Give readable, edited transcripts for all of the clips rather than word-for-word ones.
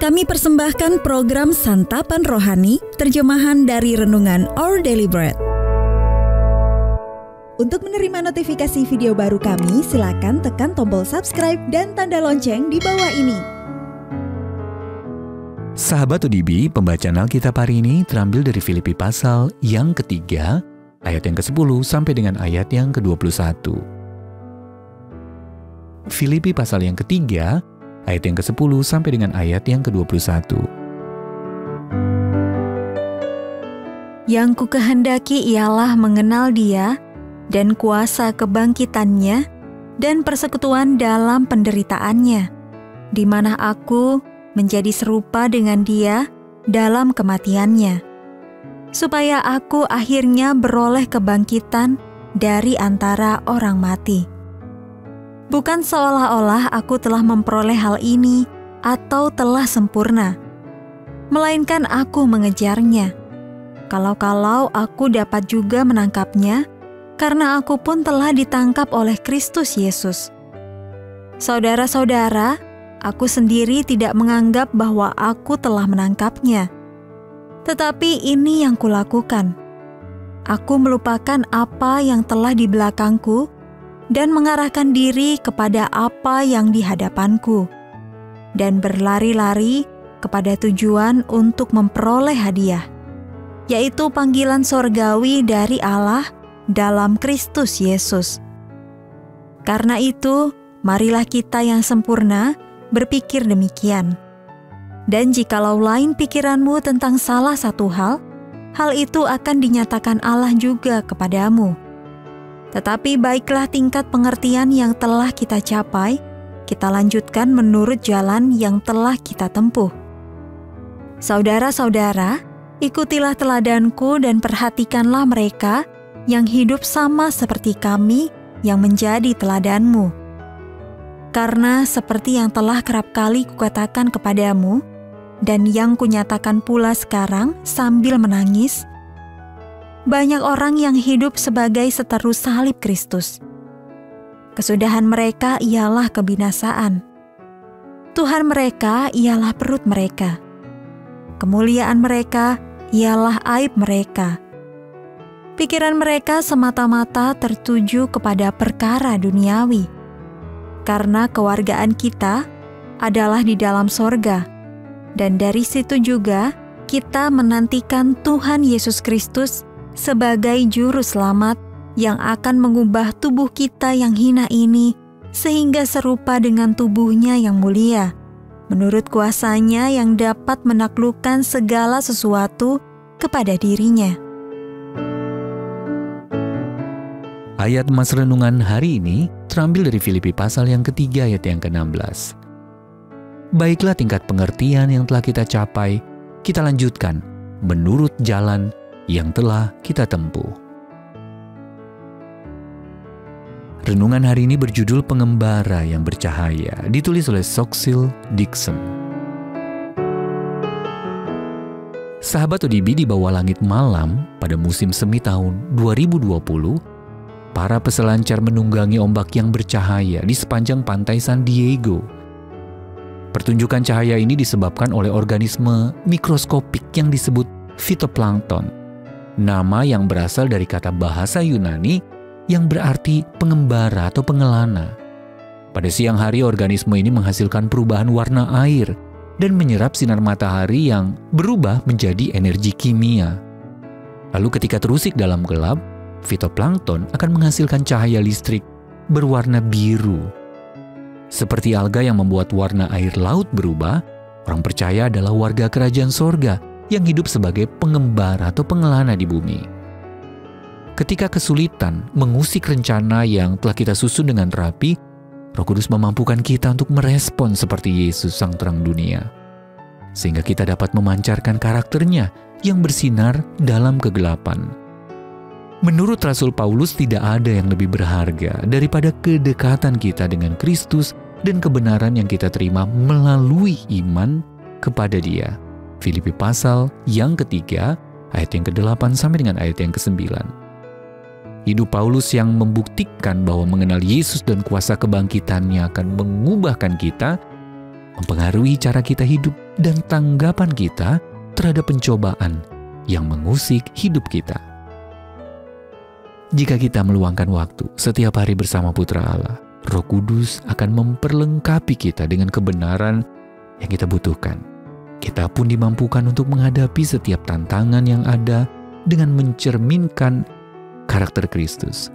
Kami persembahkan program Santapan Rohani, terjemahan dari Renungan Our Daily Bread. Untuk menerima notifikasi video baru kami, silakan tekan tombol subscribe dan tanda lonceng di bawah ini. Sahabat ODB, pembacaan Alkitab hari ini terambil dari Filipi pasal yang ketiga, ayat yang ke-10 sampai dengan ayat yang ke-21. Filipi pasal yang ketiga, ayat yang ke-10 sampai dengan ayat yang ke-21. Yang kukehendaki ialah mengenal Dia dan kuasa kebangkitannya dan persekutuan dalam penderitaannya, di mana aku menjadi serupa dengan Dia dalam kematiannya, supaya aku akhirnya beroleh kebangkitan dari antara orang mati. Bukan seolah-olah aku telah memperoleh hal ini atau telah sempurna, melainkan aku mengejarnya. Kalau-kalau aku dapat juga menangkapnya, karena aku pun telah ditangkap oleh Kristus Yesus. Saudara-saudara, aku sendiri tidak menganggap bahwa aku telah menangkapnya. Tetapi ini yang kulakukan. Aku melupakan apa yang telah di belakangku dan mengarahkan diri kepada apa yang di hadapanku, dan berlari-lari kepada tujuan untuk memperoleh hadiah, yaitu panggilan sorgawi dari Allah dalam Kristus Yesus. Karena itu, marilah kita yang sempurna berpikir demikian. Dan jikalau lain pikiranmu tentang salah satu hal itu akan dinyatakan Allah juga kepadamu. Tetapi baiklah tingkat pengertian yang telah kita capai, kita lanjutkan menurut jalan yang telah kita tempuh. Saudara-saudara, ikutilah teladanku dan perhatikanlah mereka yang hidup sama seperti kami yang menjadi teladanmu. Karena seperti yang telah kerap kali kukatakan kepadamu, dan yang kunyatakan pula sekarang sambil menangis, banyak orang yang hidup sebagai seteru salib Kristus. Kesudahan mereka ialah kebinasaan. Tuhan mereka ialah perut mereka. Kemuliaan mereka ialah aib mereka. Pikiran mereka semata-mata tertuju kepada perkara duniawi. Karena kewargaan kita adalah di dalam sorga, dan dari situ juga kita menantikan Tuhan Yesus Kristus sebagai juru selamat yang akan mengubah tubuh kita yang hina ini sehingga serupa dengan tubuhnya yang mulia, menurut kuasanya yang dapat menaklukkan segala sesuatu kepada dirinya. Ayat Mas Renungan hari ini terambil dari Filipi pasal yang ketiga ayat yang ke-16. Baiklah tingkat pengertian yang telah kita capai, kita lanjutkan menurut jalan yang telah kita tempuh. Renungan hari ini berjudul Pengembara yang Bercahaya, ditulis oleh Soxil Dixon. Sahabat ODB, di bawah langit malam pada musim semi tahun 2020, para peselancar menunggangi ombak yang bercahaya di sepanjang pantai San Diego. Pertunjukan cahaya ini disebabkan oleh organisme mikroskopik yang disebut fitoplankton, nama yang berasal dari kata bahasa Yunani yang berarti pengembara atau pengelana. Pada siang hari, organisme ini menghasilkan perubahan warna air dan menyerap sinar matahari yang berubah menjadi energi kimia. Lalu ketika terusik dalam gelap, fitoplankton akan menghasilkan cahaya listrik berwarna biru. Seperti alga yang membuat warna air laut berubah, orang percaya adalah warga kerajaan sorga yang hidup sebagai pengembara atau pengelana di bumi. Ketika kesulitan mengusik rencana yang telah kita susun dengan rapi, Roh Kudus memampukan kita untuk merespon seperti Yesus sang terang dunia, sehingga kita dapat memancarkan karakternya yang bersinar dalam kegelapan. Menurut Rasul Paulus, tidak ada yang lebih berharga daripada kedekatan kita dengan Kristus dan kebenaran yang kita terima melalui iman kepada Dia. Filipi pasal yang ketiga, ayat yang ke-8 sampai dengan ayat yang ke-9. Hidup Paulus yang membuktikan bahwa mengenal Yesus dan kuasa kebangkitannya akan mengubahkan kita, mempengaruhi cara kita hidup dan tanggapan kita terhadap pencobaan yang mengusik hidup kita. Jika kita meluangkan waktu setiap hari bersama Putra Allah, Roh Kudus akan memperlengkapi kita dengan kebenaran yang kita butuhkan. Kita pun dimampukan untuk menghadapi setiap tantangan yang ada dengan mencerminkan karakter Kristus.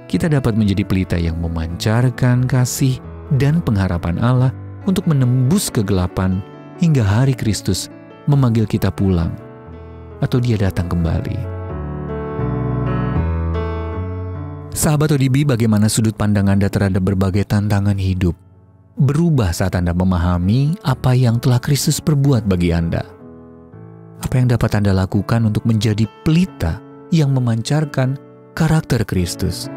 Kita dapat menjadi pelita yang memancarkan kasih dan pengharapan Allah untuk menembus kegelapan hingga hari Kristus memanggil kita pulang atau Dia datang kembali. Sahabat ODB, bagaimana sudut pandang Anda terhadap berbagai tantangan hidup berubah saat Anda memahami apa yang telah Kristus perbuat bagi Anda? Apa yang dapat Anda lakukan untuk menjadi pelita yang memancarkan karakter Kristus?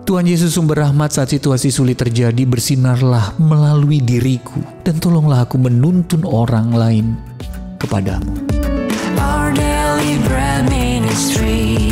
Tuhan Yesus sumber rahmat saat situasi sulit terjadi, bersinarlah melalui diriku dan tolonglah aku menuntun orang lain kepadamu. Our Daily Bread Ministry.